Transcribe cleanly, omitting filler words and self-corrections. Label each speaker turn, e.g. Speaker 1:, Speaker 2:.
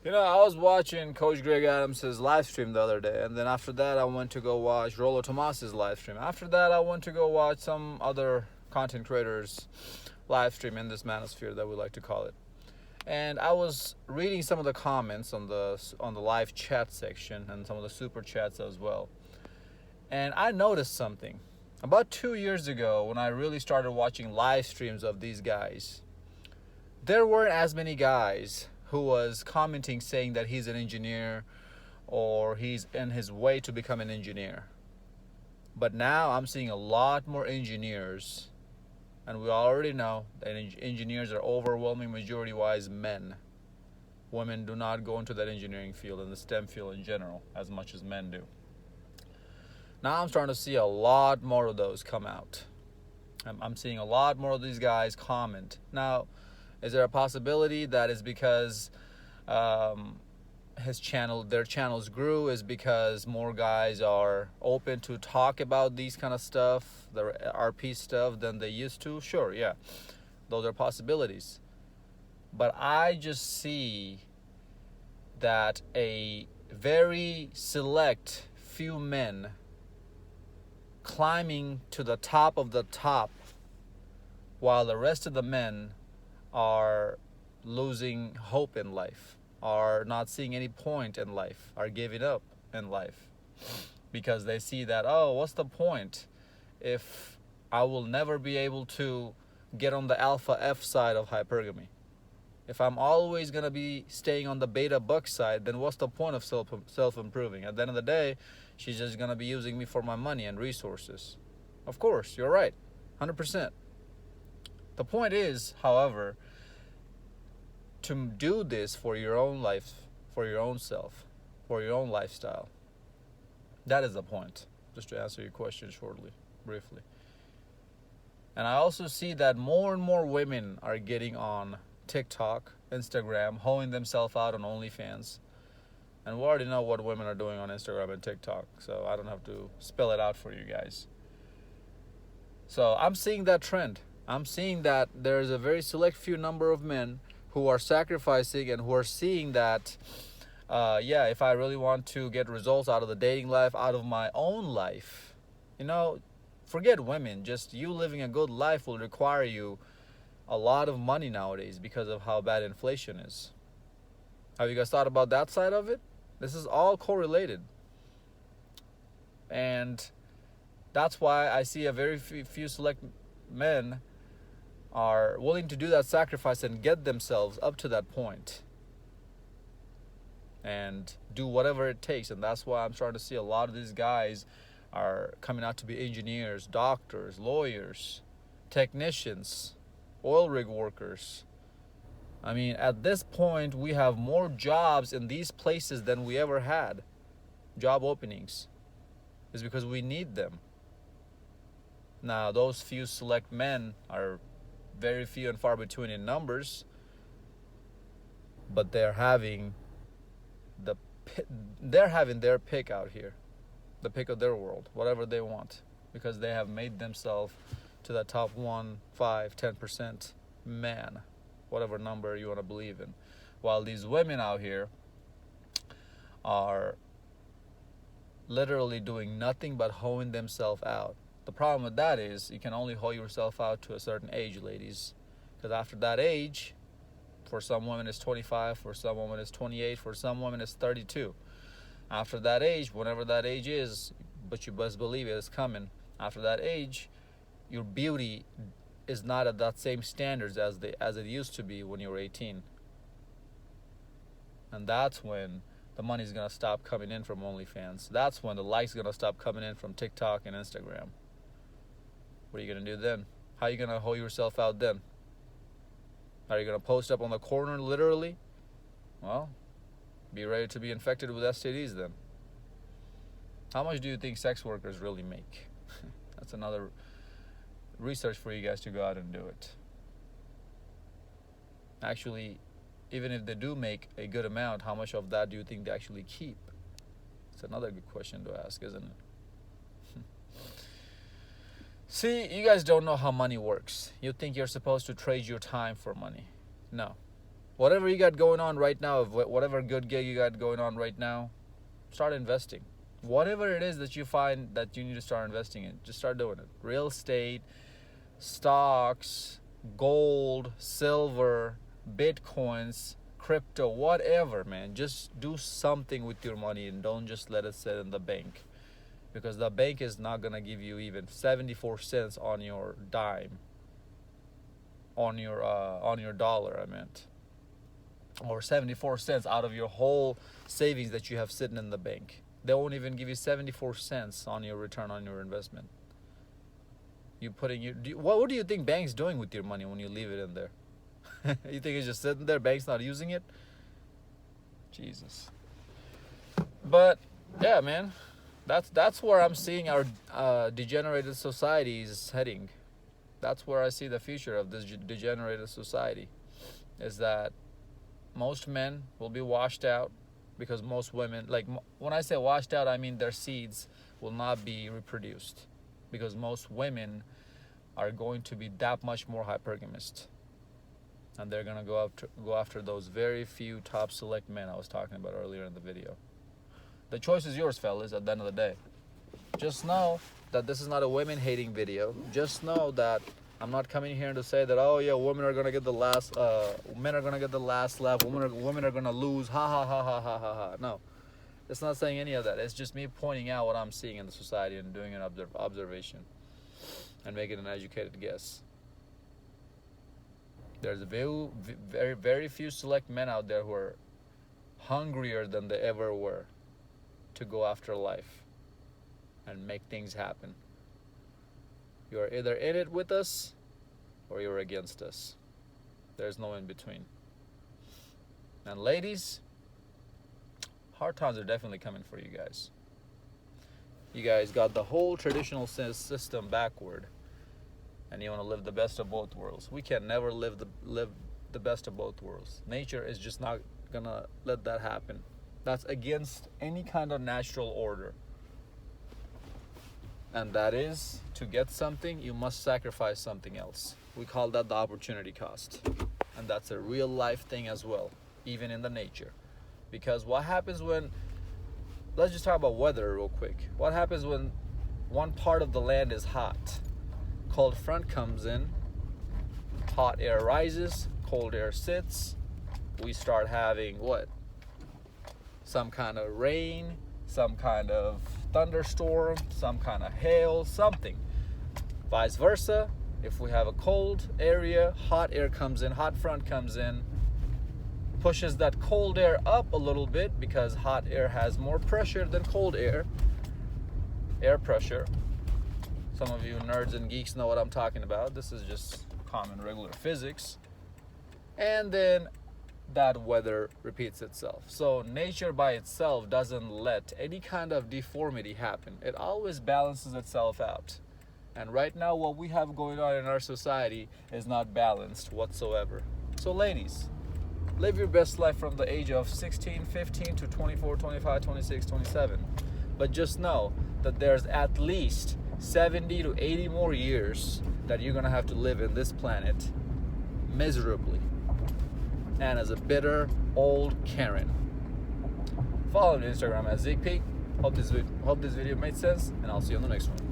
Speaker 1: I was watching Coach Greg Adams' live stream the other day, and then after that, I went to go watch Rolo Tomas's live stream. After that, I went to go watch some other content creators' live stream in this manosphere that we like to call it. And I was reading some of the comments on the live chat section and some of the super chats as well. And I noticed something. About 2 years ago, when I really started watching live streams of these guys, there weren't as many guys who was commenting saying that he's an engineer or he's in his way to become an engineer. But now I'm seeing a lot more engineers, and we already know that engineers are overwhelming majority wise men. Women do not go into that engineering field and the STEM field in general as much as men do. Now I'm starting to see a lot more of those come out. I'm seeing a lot more of these guys comment. Now, is there a possibility that is because their channels grew, is because more guys are open to talk about these kind of stuff, the RP stuff, than they used to? Sure, yeah, those are possibilities. But I just see that a very select few men climbing to the top of the top, while the rest of the men are losing hope in life, are not seeing any point in life, are giving up in life because they see that, oh, what's the point if I will never be able to get on the alpha F side of hypergamy? If I'm always going to be staying on the beta buck side, then what's the point of self-improving? At the end of the day, she's just going to be using me for my money and resources. Of course, you're right, 100%. The point is, however, to do this for your own life, for your own self, for your own lifestyle. That is the point, just to answer your question shortly, briefly. And I also see that more and more women are getting on TikTok, Instagram, hoeing themselves out on OnlyFans. And we already know what women are doing on Instagram and TikTok, so I don't have to spell it out for you guys. So I'm seeing that trend. I'm seeing that there's a very select few number of men who are sacrificing and who are seeing that, if I really want to get results out of the dating life, out of my own life, forget women. Just you living a good life will require you a lot of money nowadays because of how bad inflation is. Have you guys thought about that side of it? This is all correlated. And that's why I see a very few select men are willing to do that sacrifice and get themselves up to that point and do whatever it takes. And that's why I'm starting to see a lot of these guys are coming out to be engineers, doctors, lawyers, technicians, oil rig workers. I mean, at this point, we have more jobs in these places than we ever had. Job openings. Is because we need them. Now, those few select men are very few and far between in numbers, but they're having their pick out here, the pick of their world, whatever they want, because they have made themselves to that top 1, 5, 10% man, whatever number you want to believe in, while these women out here are literally doing nothing but hoeing themselves out. The problem with that is you can only hoe yourself out to a certain age, ladies, because after that age, for some women it's 25, for some women it's 28, for some women it's 32. After that age, whenever that age is, but you best believe it is coming, after that age, your beauty is not at that same standards as it used to be when you were 18. And that's when the money's going to stop coming in from OnlyFans. That's when the likes are going to stop coming in from TikTok and Instagram. What are you going to do then? How are you going to hoe yourself out then? Are you going to post up on the corner literally? Well, be ready to be infected with STDs then. How much do you think sex workers really make? That's another research for you guys to go out and do it. Actually, even if they do make a good amount, how much of that do you think they actually keep? It's another good question to ask, isn't it? See, you guys don't know how money works. You think you're supposed to trade your time for money. No. Whatever you got going on right now, whatever good gig you got going on right now, start investing. Whatever it is that you find that you need to start investing in, just start doing it. Real estate, stocks, gold, silver, bitcoins, crypto, whatever, man. Just do something with your money and don't just let it sit in the bank, because the bank is not gonna give you even 74 cents on your dime, on your dollar, I meant, or 74 cents out of your whole savings that you have sitting in the bank. They won't even give you 74 cents on your return on your investment. What do you think bank's doing with your money when you leave it in there? You think it's just sitting there, bank's not using it? Jesus. But yeah, man, that's where I'm seeing our degenerated society is heading. That's where I see the future of this degenerated society, is that most men will be washed out, because most women, like, when I say washed out, I mean their seeds will not be reproduced, because most women are going to be that much more hypergamist, and they're going to go after those very few top select men I was talking about earlier in the video. The choice is yours, fellas, at the end of the day. Just know that this is not a women hating video. Just know that I'm not coming here to say that, oh yeah, women are gonna get the last, men are gonna get the last laugh, women are gonna lose, ha ha ha ha ha ha ha. No, it's not saying any of that. It's just me pointing out what I'm seeing in the society and doing an observation and making an educated guess. There's very, very few select men out there who are hungrier than they ever were to go after life and make things happen. You're either in it with us or you're against us. There's no in between. And ladies, hard times are definitely coming for you guys. You guys got the whole traditional system backward, and you want to live the best of both worlds. We can never live the best of both worlds. Nature is just not gonna let that happen. That's against any kind of natural order. And that is, to get something, you must sacrifice something else. We call that the opportunity cost. And that's a real life thing as well, even in the nature. Because what happens when, let's just talk about weather real quick. What happens when one part of the land is hot? Cold front comes in, hot air rises, cold air sits. We start having what? Some kind of rain, some kind of thunderstorm, some kind of hail, something. Vice versa, if we have a cold area, hot air comes in, hot front comes in, pushes that cold air up a little bit, because hot air has more pressure than cold air pressure. Some of you nerds and geeks know what I'm talking about. This is just common regular physics. And then that weather repeats itself. So nature by itself doesn't let any kind of deformity happen. It always balances itself out. And right now what we have going on in our society is not balanced whatsoever. So ladies, live your best life from the age of 16, 15 to 24, 25, 26, 27. But just know that there's at least 70 to 80 more years that you're gonna have to live in this planet miserably and as a bitter old Karen. Follow me on Instagram at Zeekpeak. Hope this video made sense, and I'll see you on the next one.